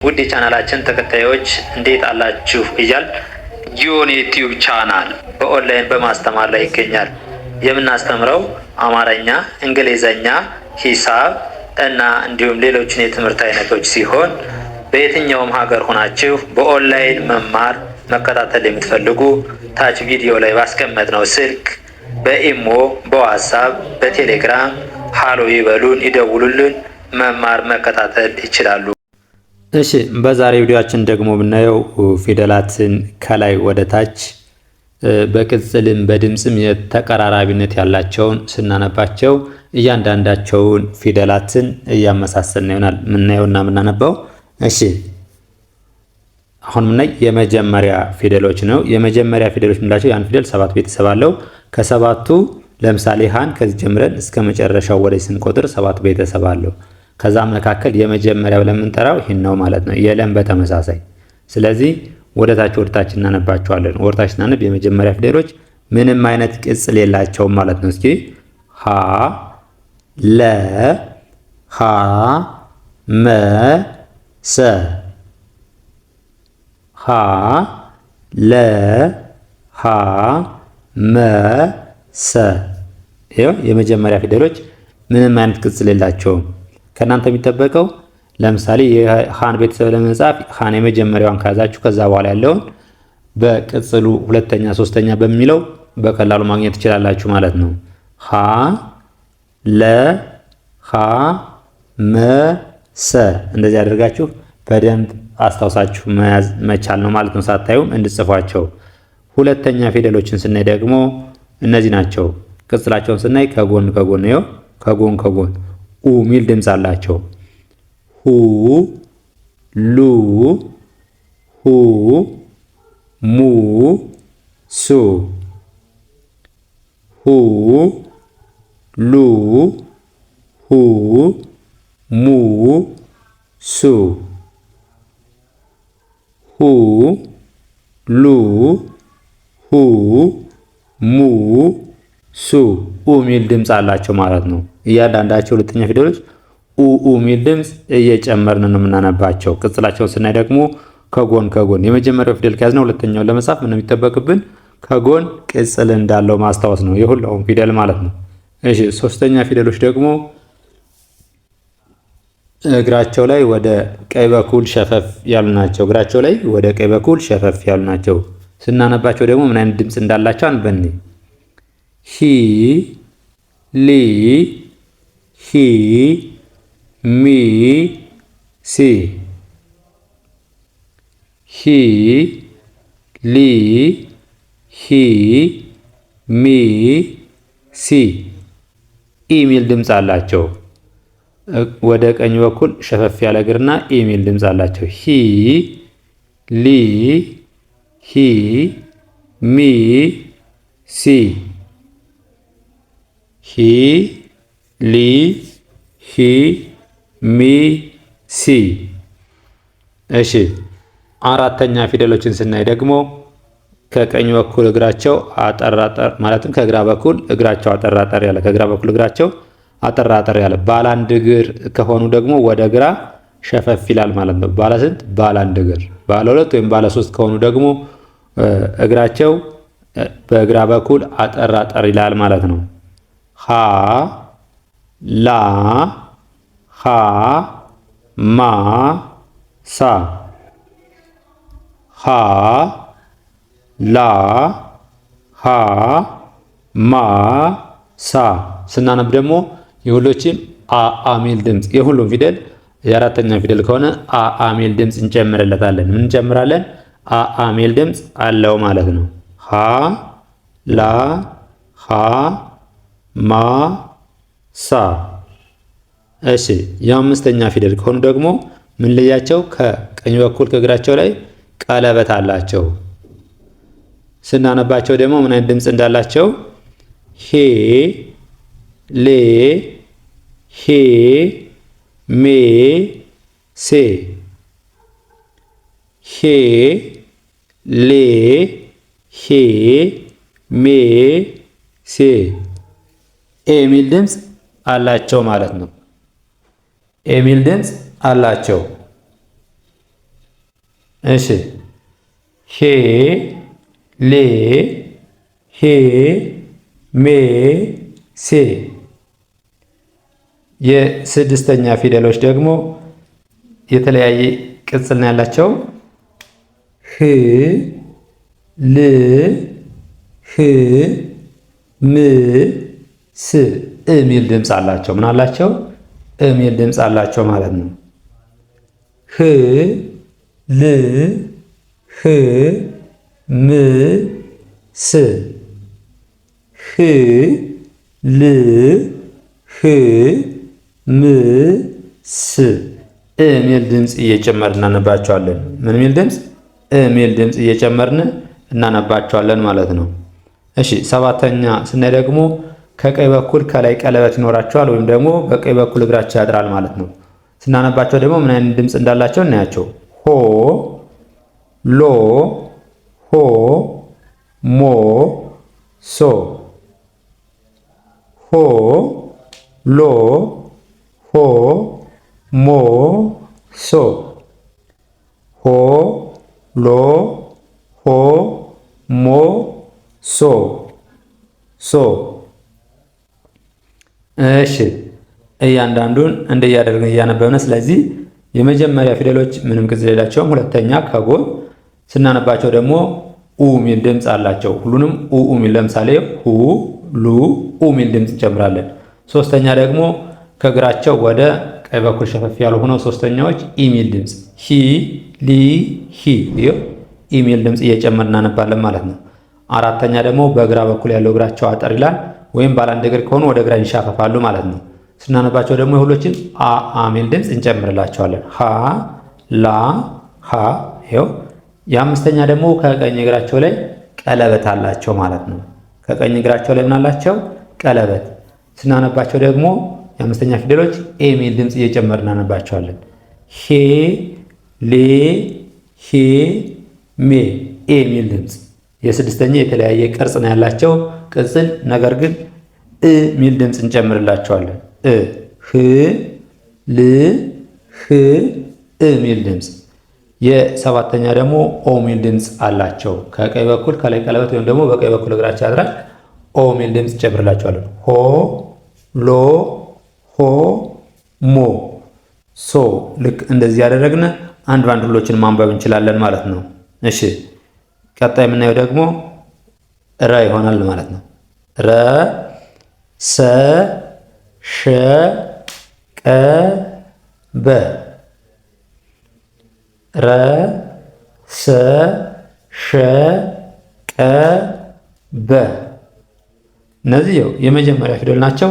ውድ የቻናላችን ተከታዮች እንዴት አላችሁ እያል ጊዮን ዩቲዩብ ቻናል በኦንላይን በማስተማር ላይ ይገኛል። የምናስተምረው አማርኛ፣ እንግሊዘኛ፣ ሂሳብ እና እንዲሁም ሌሎችን የትምህርት አይነቶች ሲሆን በየትኛውም ሀገር ሆናችሁ በኦንላይን መማር መከታተል የምትፈልጉ ታች ቪዲዮ ላይ ባስቀመጥነው ስልክ በኢሞ፣ በዋትስአፕ፣ በቴሌግራም ሃሎ ይበሉን፣ ይደውሉልን፣ መማር መከታተል ይችላሉ። እሺ በዛሬ ቪዲዮአችን ደግሞ ብናየው ፊደላትን ከላይ ወደ ታች በቅጽልም በድምጽም የተቀራራቢነት ያላቸውን ስናነባቸው እያንዳንዳቸውን ፊደላትን እያመሳሰልን ይሆናል ምናየውና ምናነባው። እሺ አሁን ምናይ የመጀመሪያ ፊደሎች ነው። የመጀመሪያ ፊደሎች ምንላቸው? ያን ፊደል 7 ቤተሰብ አለው። ከሰባቱ ለምሳሌ ሃን ከዚህ ጀምረን እስከ መጨረሻው ወደ ስንቆጥር 7 ቤተሰብ አለው። ከዛ መካከል የመጀመሪያ ብለን የምንጠራው ይሄን ነው ማለት ነው። የለም በተመሳሳይ ስለዚህ ወደታች እናነባቸዋለን። ወደታች እናነብ የመጀመሪያ ፊደሎች ምንም አይነት ቅጽል የላቸውም ማለት ነው። እስኪ ሀ ለ ሀ መ ሰ ሀ ለ ሀ መ ሰ ይሄው የመጀመሪያ ፊደሎች ምንም አይነት ቅጽል የላቸውም። ከናንተ የሚጠበቀው ለምሳሌ የሃን ቤተሰብ ለመጻፍ ሃን የመጀመሪያዋን ካዛችሁ ከዛ በኋላ ያለውን በቅጽሉ ሁለተኛ ሶስተኛ በሚለው በቀላሉ ማግኘት ትችላላችሁ ማለት ነው። ሃ ለ ሃ መ ሰ እንደዚህ አድርጋችሁ በደንብ አስታውሳችሁ መያዝ መቻል ነው ማለት ነው። ሳታዩም እንድጽፏቸው። ሁለተኛ ፊደሎችን ስናይ ደግሞ እነዚህ ናቸው። ቅጽላቸውን ስናይ ከጎን ነው ከጎን ኡ ሚል ድምጽ አላቸው። ሁ ሉ ሁ ሙ ሱ ሁ ሉ ሁ ሙ ሱ ሁ ሉ ሁ ሙ ሱ ኡ ሚል ድምጽ አላቸው ማለት ነው። እያንዳንዳቸው ሁለተኛ ፊደሎች ኡ ሚል ድምጽ እየጨመርን ነው የምናነባቸው። ቅጽላቸውን ስናይ ደግሞ ከጎን የመጀመሪያው ፊደል ከያዝነው ሁለተኛውን ለመጻፍ ምን የሚጠበቅብን ከጎን ቅጽል እንዳለው ማስታወስ ነው የሁሉም ፊደል ማለት ነው። እሺ ሶስተኛ ፊደሎች ደግሞ እግራቸው ላይ ወደ ቀኝ በኩል ሸፈፍ ያሉ ናቸው። እግራቸው ላይ ወደ ቀኝ በኩል ሸፈፍ ያሉ ናቸው። ስናነባቸው ደግሞ ምን አይነት ድምጽ እንዳላቸው አንበን ሂ ሊ ሂ ሚ ሲ ሂ ሊ ሂ ሚ ሲ ኢ ሚል ድምጽ አላቸው። ወደ ቀኝ በኩል ሸፈፍ ያለ እግርና ኢ ሚል ድምጽ አላቸው። ሂ ሊ ሂ ሚ ሲ ሂ ሊ ሂ ሚ ሲ። እሺ አራተኛ ፊደሎችን ስናይ ደግሞ ከቀኝ በኩል እግራቸው አጠራጠር ማለትም ከግራ በኩል እግራቸው አጠራጠር ያለ ከግራ በኩል እግራቸው አጠራጠር ያለ ባለ አንድ እግር ከሆኑ ደግሞ ወደ ግራ ሸፈፍ ይላል ማለት ነው። ባለ ስንት? ባለ አንድ እግር። ባለ ሁለት ወይም ባለ ሶስት ከሆኑ ደግሞ እግራቸው በግራ በኩል አጠራጠር ይላል ማለት ነው። ሃ ላ ሃ ማ ሳ ሃ ላ ሃ ማ ሳ። ስናነብ ደግሞ የሁሎችም አ ሚል ድምጽ የሁሉም ፊደል የአራተኛ ፊደል ከሆነ አ ሚል ድምጽ እንጨምርለታለን። ምን እንጨምራለን? አ ሚል ድምጽ አለው ማለት ነው። ሃ ላ ሃ ማ ሳ። እሺ የአምስተኛ ፊደል ከሆኑ ደግሞ ምን ለያቸው? ከቀኝ በኩል ከእግራቸው ላይ ቀለበት አላቸው። ስናነባቸው ደግሞ ምን አይነት ድምጽ እንዳላቸው ሄ ሌ ሄ ሜ ሴ ሄ ሌ ሄ ሜ ሴ የሚል ድምፅ አላቸው ማለት ነው። የሚል ድምፅ አላቸው። እሺ ሄ ሌ ሄ ሜ ሴ። የስድስተኛ ፊደሎች ደግሞ የተለያየ ቅጽል ነው ያላቸው። ህ ል ህ ም ስ የሚል ድምፅ አላቸው። ምን አላቸው? የሚል ድምፅ አላቸው ማለት ነው። ህ ል ህ ም ስ ህ ል ህ ም ስ የሚል ድምፅ እየጨመርን እናነባቸዋለን። ምን የሚል ድምፅ? የሚል ድምፅ እየጨመርን እናነባቸዋለን ማለት ነው። እሺ ሰባተኛ ስናይ ደግሞ ከቀኝ በኩል ከላይ ቀለበት ይኖራቸዋል ወይም ደግሞ በቀኝ በኩል እግራቸው ያጥራል ማለት ነው። ስናነባቸው ደግሞ ምን አይነት ድምፅ እንዳላቸው እናያቸው። ሆ ሎ ሆ ሞ ሶ ሆ ሎ ሆ ሞ ሶ ሆ ሎ ሆ ሞ ሶ ሶ። እሺ እያንዳንዱን እንደያደረግን እያነበብን፣ ስለዚህ የመጀመሪያ ፊደሎች ምንም ቅጽል የላቸውም። ሁለተኛ ከጎን ስናነባቸው ደግሞ ኡ ሚል ድምፅ አላቸው። ሁሉንም ኡ ሚል፣ ለምሳሌ ሁ ሉ ኡ ሚል ድምፅ እንጨምራለን። ሶስተኛ ደግሞ ከእግራቸው ወደ ቀኝ በኩል ሸፈፍ ያሉ ሆነው ሶስተኛዎች ኢ ሚል ድምፅ ሂ ሊ ሂ ኢ ሚል ድምፅ እየጨመር እናነባለን ማለት ነው። አራተኛ ደግሞ በግራ በኩል ያለው እግራቸው አጠር ይላል ወይም ባለ አንድ እግር ከሆኑ ወደ ግራ ይንሻፈፋሉ ማለት ነው። ስናነባቸው ደግሞ የሁሎችን አ ሚል ድምፅ እንጨምርላቸዋለን። ሀ ላ ሀ ይኸው። የአምስተኛ ደግሞ ከቀኝ እግራቸው ላይ ቀለበት አላቸው ማለት ነው። ከቀኝ እግራቸው ላይ ምን አላቸው? ቀለበት። ስናነባቸው ደግሞ የአምስተኛ ፊደሎች ኤ ሚል ድምፅ እየጨመርን እናነባቸዋለን። ሄ ሌ ሄ ሜ ኤ ሚል ድምፅ። የስድስተኛ የተለያየ ቅርጽ ነው ያላቸው ቅጽል፣ ነገር ግን እ ሚል ድምፅ እንጨምርላቸዋለን። ህ ል ህ እ ሚል ድምፅ። የሰባተኛ ደግሞ ኦ ሚል ድምፅ አላቸው። ከቀኝ በኩል ከላይ ቀለበት ወይም ደግሞ በቀኝ በኩል እግራቸው ያድራል። ኦ ሚል ድምፅ እንጨምርላቸዋለን። ሆ ሎ ሆ ሞ ሶ። ልክ እንደዚህ ያደረግን አንድ ባንድ ሁሎችን ማንበብ እንችላለን ማለት ነው። እሺ ቀጣይ የምናየው ደግሞ ረ ይሆናል ማለት ነው። ረ ሰ ሸ ቀ በ ረ ሰ ሸ ቀ በ። እነዚህ የመጀመሪያ ፊደል ናቸው።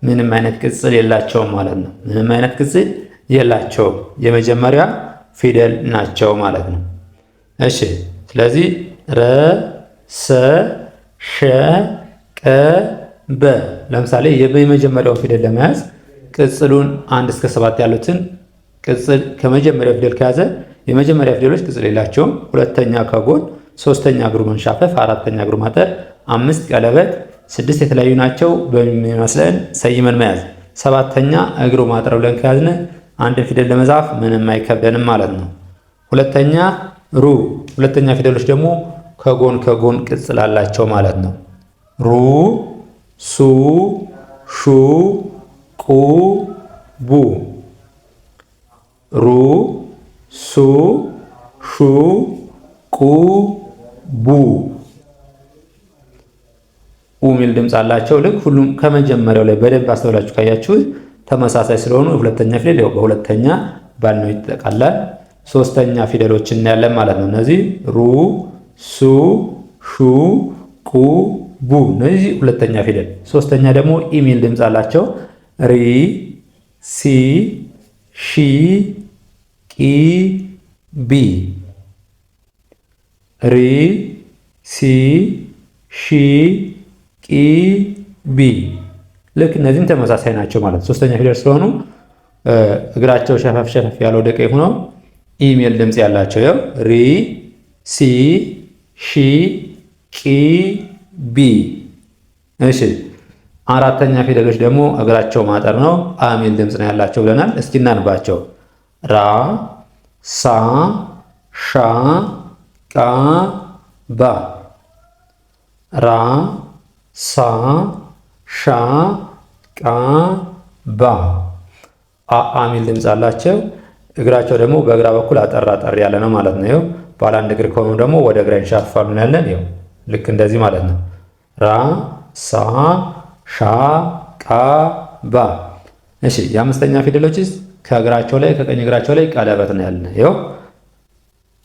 ምንም አይነት ቅጽል የላቸውም ማለት ነው። ምንም አይነት ቅጽል የላቸውም፣ የመጀመሪያ ፊደል ናቸው ማለት ነው። እሺ ስለዚህ ረ ሰ ሸ ቀ በ። ለምሳሌ የመጀመሪያውን ፊደል ለመያዝ ቅጽሉን 1 እስከ 7 ያሉትን ቅጽል ከመጀመሪያው ፊደል ከያዘ የመጀመሪያ ፊደሎች ቅጽል የላቸውም። ሁለተኛ ከጎን፣ ሶስተኛ እግሩ መንሻፈፍ፣ አራተኛ እግሩ ማጠር፣ 5 ቀለበት፣ 6 የተለያዩ ናቸው በሚመስለን ሰይመን መያዝ። ሰባተኛ እግሩ ማጠር ብለን ከያዝን አንድ ፊደል ለመጻፍ ምንም አይከብደንም ማለት ነው። ሁለተኛ ሩ። ሁለተኛ ፊደሎች ደግሞ ከጎን ከጎን ቅጽል አላቸው ማለት ነው። ሩ ሱ ሹ ቁ ቡ ሩ ሱ ሹ ቁ ቡ ኡ ሚል ድምፅ አላቸው። ልክ ሁሉም ከመጀመሪያው ላይ በደንብ አስተውላችሁ ካያችሁት ተመሳሳይ ስለሆኑ ሁለተኛ ፊደል በሁለተኛ ባልነው ይጠቃላል። ሶስተኛ ፊደሎችን እናያለን ማለት ነው። እነዚህ ሩ ሱ ሹ ቁ ቡ፣ እነዚህ ሁለተኛ ፊደል። ሶስተኛ ደግሞ ኢ ሚል ድምፅ አላቸው። ሪ ሲ ሺ ቂ ቢ ሪ ሲ ሺ ቂ ቢ። ልክ እነዚህም ተመሳሳይ ናቸው ማለት ሶስተኛ ፊደል ስለሆኑ እግራቸው ሸፈፍ ሸፈፍ ያለው ወደ ቀኝ ሆነው ኢ ሚል ድምፅ ያላቸው ያው ሪ ሲ ሺ ቂ ቢ። እሺ አራተኛ ፊደሎች ደግሞ እግራቸው ማጠር ነው፣ አ ሚል ድምፅ ነው ያላቸው ብለናል። እስኪ እናንባቸው። ራ ሳ ሻ ቃ ባ ራ ሳ ሻ ቃ ባ አ ሚል ድምፅ አላቸው። እግራቸው ደግሞ በግራ በኩል አጠር አጠር ያለ ነው ማለት ነው። ይኸው ባለ አንድ እግር ከሆኑ ደግሞ ወደ ግራ ይንሻፋሉ ያለን ይኸው ልክ እንደዚህ ማለት ነው። ራ ሳ ሻ ቃ ባ። እሺ የአምስተኛ ፊደሎችስ ከእግራቸው ላይ ከቀኝ እግራቸው ላይ ቀለበት ነው ያለን። ይኸው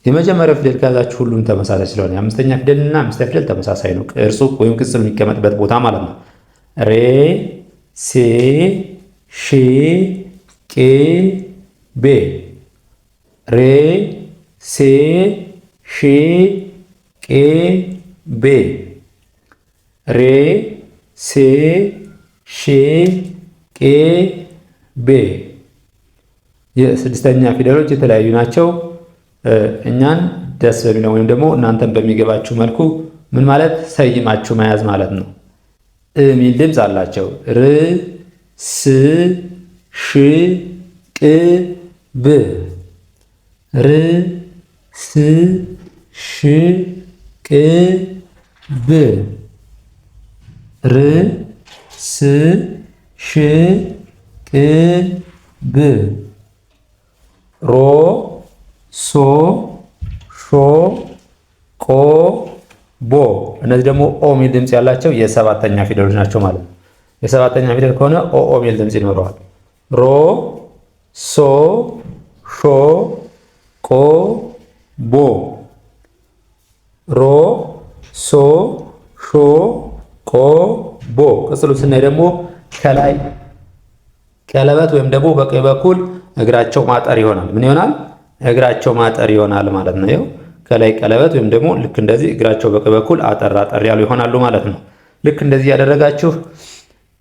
የመጀመሪያው ፊደል ከያዛችሁ ሁሉም ተመሳሳይ ስለሆነ የአምስተኛ ፊደልና አምስተኛ ፊደል ተመሳሳይ ነው። ቅርጹ ወይም ቅጽሉ የሚቀመጥበት ቦታ ማለት ነው። ሬ ሴ ሺ ቄ ቤ ሬ ሴ ሺ ቄ ቤ ሬ ሴ ሺ ቄ ቤ። የስድስተኛ ፊደሎች የተለያዩ ናቸው። እኛን ደስ በሚለው ወይም ደግሞ እናንተን በሚገባችሁ መልኩ ምን ማለት ሰይማችሁ መያዝ ማለት ነው። ሚል ድምፅ አላቸው። ር ስ ሽ ቅ ብ ር ስ ሽ ቅ ብ ር ስ ሽ ቅ ብ ሮ ሶ ሾ ቆ ቦ። እነዚህ ደግሞ ኦ ሚል ድምፅ ያላቸው የሰባተኛ ፊደሎች ናቸው ማለት ነው። የሰባተኛ ፊደል ከሆነ ኦ ሚል ድምፅ ይኖረዋል። ሮ ሶ ሾ ቆ ቦ ሮ ሶ ሾ ቆ ቦ። ቅጽሉ ስናይ ደግሞ ከላይ ቀለበት ወይም ደግሞ በቀኝ በኩል እግራቸው ማጠር ይሆናል። ምን ይሆናል? እግራቸው ማጠር ይሆናል ማለት ነው። ይኸው ከላይ ቀለበት ወይም ደግሞ ልክ እንደዚህ እግራቸው በቀኝ በኩል አጠር አጠር ያሉ ይሆናሉ ማለት ነው። ልክ እንደዚህ ያደረጋችሁ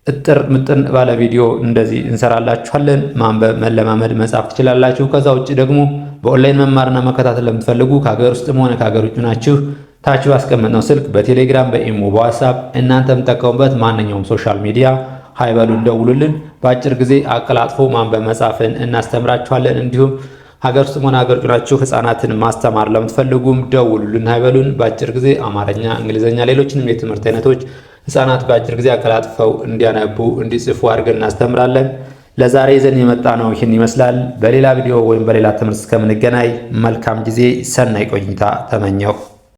እጥር ምጥን ባለ ቪዲዮ እንደዚህ እንሰራላችኋለን። ማንበብ፣ መለማመድ፣ መጻፍ ትችላላችሁ። ከዛ ውጭ ደግሞ በኦንላይን መማርና መከታተል ለምትፈልጉ ከሀገር ውስጥም ሆነ ከሀገር ውጭ ናችሁ ታች ባስቀመጥነው ስልክ በቴሌግራም፣ በኢሞ፣ በዋትስአፕ እናንተ የምትጠቀሙበት ማንኛውም ሶሻል ሚዲያ ሃይበሉን ደውሉልን። በአጭር ጊዜ አቀላጥፎ ማንበብ መጻፍን እናስተምራችኋለን። እንዲሁም ሀገር ውስጥም ሆነ ሀገር ውጭ ናችሁ ህፃናትን ማስተማር ለምትፈልጉም ደውሉልን፣ ሃይበሉን። በአጭር ጊዜ አማርኛ፣ እንግሊዝኛ፣ ሌሎችንም የትምህርት አይነቶች ህፃናት በአጭር ጊዜ አቀላጥፈው እንዲያነቡ እንዲጽፉ አድርገን እናስተምራለን። ለዛሬ ይዘን የመጣ ነው ይህን ይመስላል። በሌላ ቪዲዮ ወይም በሌላ ትምህርት እስከምንገናኝ መልካም ጊዜ፣ ሰናይ ቆይታ ተመኘሁ።